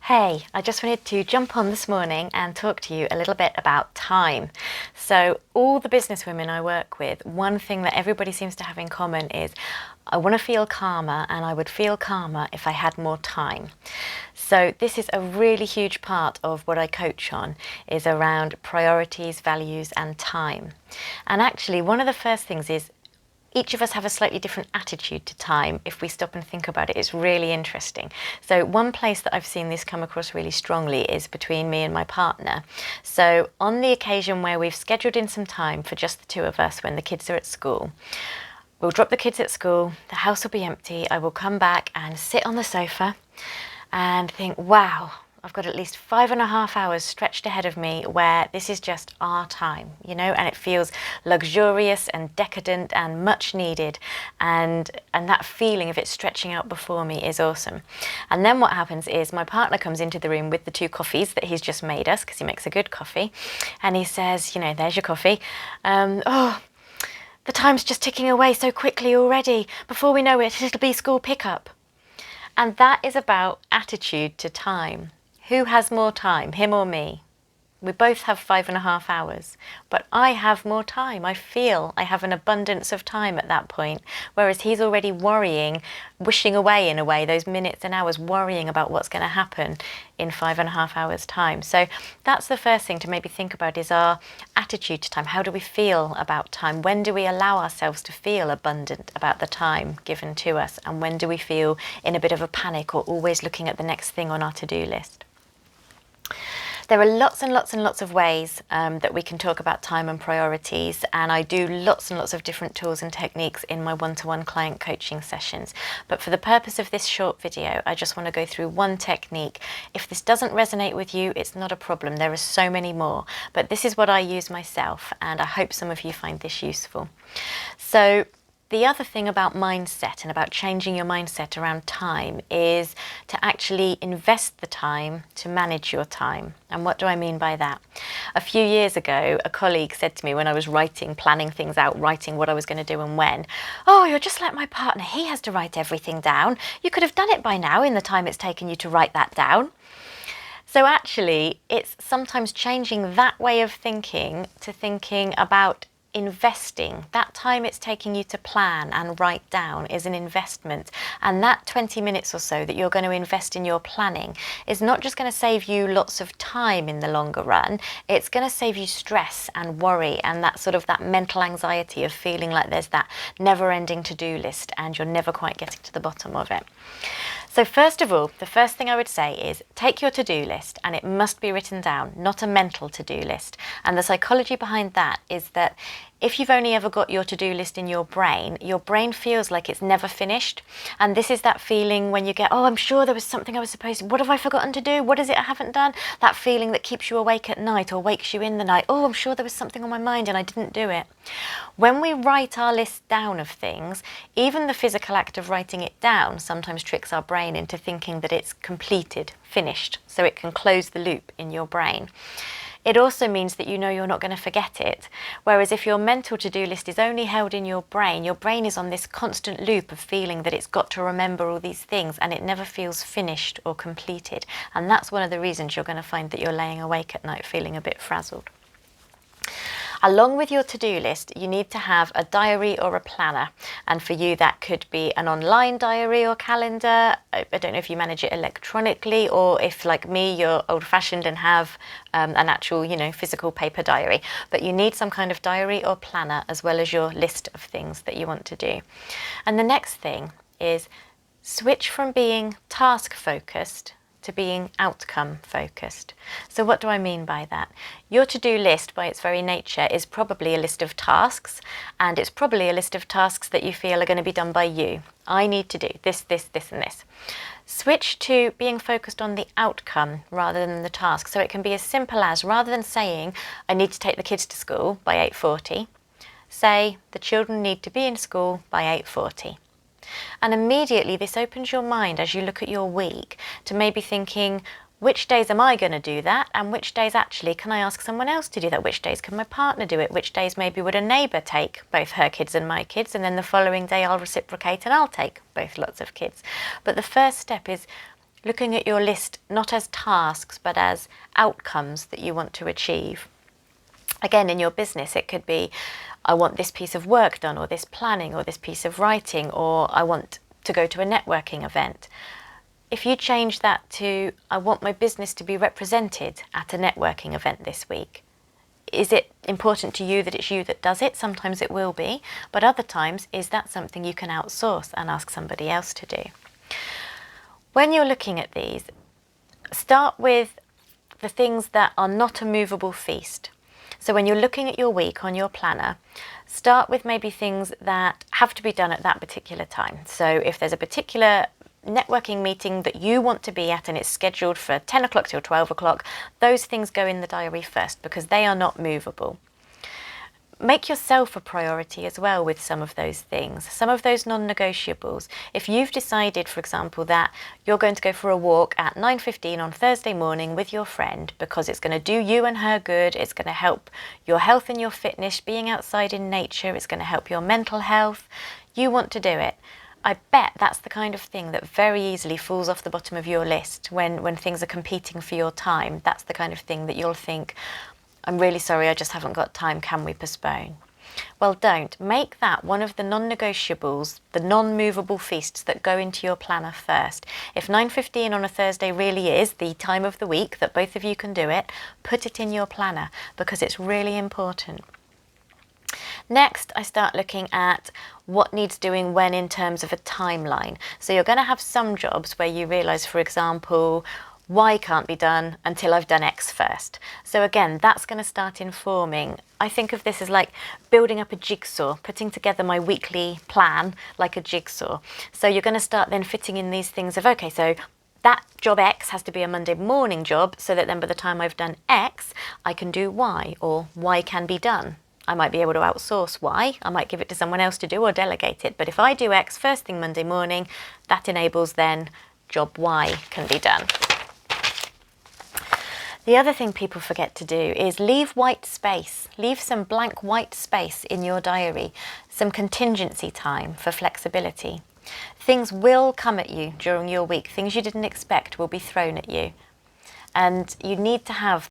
Hey, I just wanted to jump on this morning and talk to you a little bit about time. So all the business women I work with, one thing that everybody seems to have in common is I want to feel calmer, and I would feel calmer if I had more time. So this is a really huge part of what I coach on, is around priorities, values and time. And actually one of the first things is each of us have a slightly different attitude to time. If we stop and think about it, it's really interesting. So one place that I've seen this come across really strongly is between me and my partner. So on the occasion where we've scheduled in some time for just the two of us when the kids are at school, we'll drop the kids at school, the house will be empty, I will come back and sit on the sofa and think, wow, I've got at least 5.5 hours stretched ahead of me where this is just our time, you know, and it feels luxurious and decadent and much needed. And that feeling of it stretching out before me is awesome. And then what happens is my partner comes into the room with the 2 coffees that he's just made us, because he makes a good coffee. And he says, you know, there's your coffee. Oh, the time's just ticking away so quickly already. Before we know it, it'll be school pickup. And that is about attitude to time. Who has more time, him or me? We both have 5.5 hours, but I have more time. I feel I have an abundance of time at that point, whereas he's already worrying, wishing away in a way, those minutes and hours, worrying about what's going to happen in 5.5 hours time. So that's the first thing to maybe think about, is our attitude to time. How do we feel about time? When do we allow ourselves to feel abundant about the time given to us? And when do we feel in a bit of a panic or always looking at the next thing on our to-do list? There are lots and lots and lots of ways that we can talk about time and priorities, and I do lots and lots of different tools and techniques in my one-to-one client coaching sessions. But for the purpose of this short video, I just want to go through one technique. If this doesn't resonate with you, it's not a problem. There are so many more, but this is what I use myself, and I hope some of you find this useful. So the other thing about mindset and about changing your mindset around time is to actually invest the time to manage your time. And what do I mean by that? A few years ago, a colleague said to me when I was planning things out, writing what I was going to do and when, "Oh, you're just like my partner. He has to write everything down. You could have done it by now in the time it's taken you to write that down." So actually, it's sometimes changing that way of thinking to thinking about investing. That time it's taking you to plan and write down is an investment, and that 20 minutes or so that you're going to invest in your planning is not just going to save you lots of time in the longer run, it's going to save you stress and worry and that mental anxiety of feeling like there's that never-ending to-do list and you're never quite getting to the bottom of it. So first of all, the first thing I would say is take your to-do list, and it must be written down, not a mental to-do list. And the psychology behind that is that if you've only ever got your to-do list in your brain feels like it's never finished. And this is that feeling when you get, oh, I'm sure there was something I was supposed to, what have I forgotten to do? What is it I haven't done? That feeling that keeps you awake at night or wakes you in the night. Oh, I'm sure there was something on my mind and I didn't do it. When we write our list down of things, even the physical act of writing it down sometimes tricks our brain into thinking that it's completed, finished, so it can close the loop in your brain. It also means that you know you're not going to forget it. Whereas if your mental to-do list is only held in your brain is on this constant loop of feeling that it's got to remember all these things, and it never feels finished or completed. And that's one of the reasons you're going to find that you're laying awake at night feeling a bit frazzled. Along with your to-do list, you need to have a diary or a planner. And for you, that could be an online diary or calendar. I don't know if you manage it electronically, or if, like me, you're old-fashioned and have an actual, physical paper diary. But you need some kind of diary or planner as well as your list of things that you want to do. And the next thing is switch from being task-focused to being outcome focused. So what do I mean by that? Your to-do list by its very nature is probably a list of tasks, and it's probably a list of tasks that you feel are going to be done by you. I need to do this, this, this and this. Switch to being focused on the outcome rather than the task. So it can be as simple as, rather than saying I need to take the kids to school by 8:40, say the children need to be in school by 8:40. And immediately this opens your mind as you look at your week to maybe thinking, which days am I going to do that, and which days actually can I ask someone else to do that? Which days can my partner do it? Which days maybe would a neighbour take both her kids and my kids, and then the following day I'll reciprocate and I'll take both lots of kids. But the first step is looking at your list not as tasks but as outcomes that you want to achieve. Again, in your business, it could be, I want this piece of work done, or this planning, or this piece of writing, or I want to go to a networking event. If you change that to, I want my business to be represented at a networking event this week, is it important to you that it's you that does it? Sometimes it will be, but other times, is that something you can outsource and ask somebody else to do? When you're looking at these, start with the things that are not a movable feast. So when you're looking at your week on your planner, start with maybe things that have to be done at that particular time. So if there's a particular networking meeting that you want to be at and it's scheduled for 10 o'clock till 12 o'clock, those things go in the diary first because they are not movable. Make yourself a priority as well with some of those things, some of those non-negotiables. If you've decided, for example, that you're going to go for a walk at 9:15 on Thursday morning with your friend because it's going to do you and her good, it's going to help your health and your fitness, being outside in nature, it's going to help your mental health, you want to do it. I bet that's the kind of thing that very easily falls off the bottom of your list when things are competing for your time. That's the kind of thing that you'll think, I'm really sorry, I just haven't got time, can we postpone? Well, don't. Make that one of the non-negotiables, the non-movable feasts that go into your planner first. If 9:15 on a Thursday really is the time of the week that both of you can do it, put it in your planner because it's really important. Next, I start looking at what needs doing when in terms of a timeline. So you're going to have some jobs where you realise, for example, Y can't be done until I've done X first. So again, that's going to start informing. I think of this as like building up a jigsaw, putting together my weekly plan like a jigsaw. So you're going to start then fitting in these things of, okay, so that job X has to be a Monday morning job so that then by the time I've done X, I can do Y, or Y can be done. I might be able to outsource Y, I might give it to someone else to do or delegate it. But if I do X first thing Monday morning, that enables then job Y can be done. The other thing people forget to do is leave white space. Leave some blank white space in your diary, some contingency time for flexibility. Things will come at you during your week. Things you didn't expect will be thrown at you. And you need to have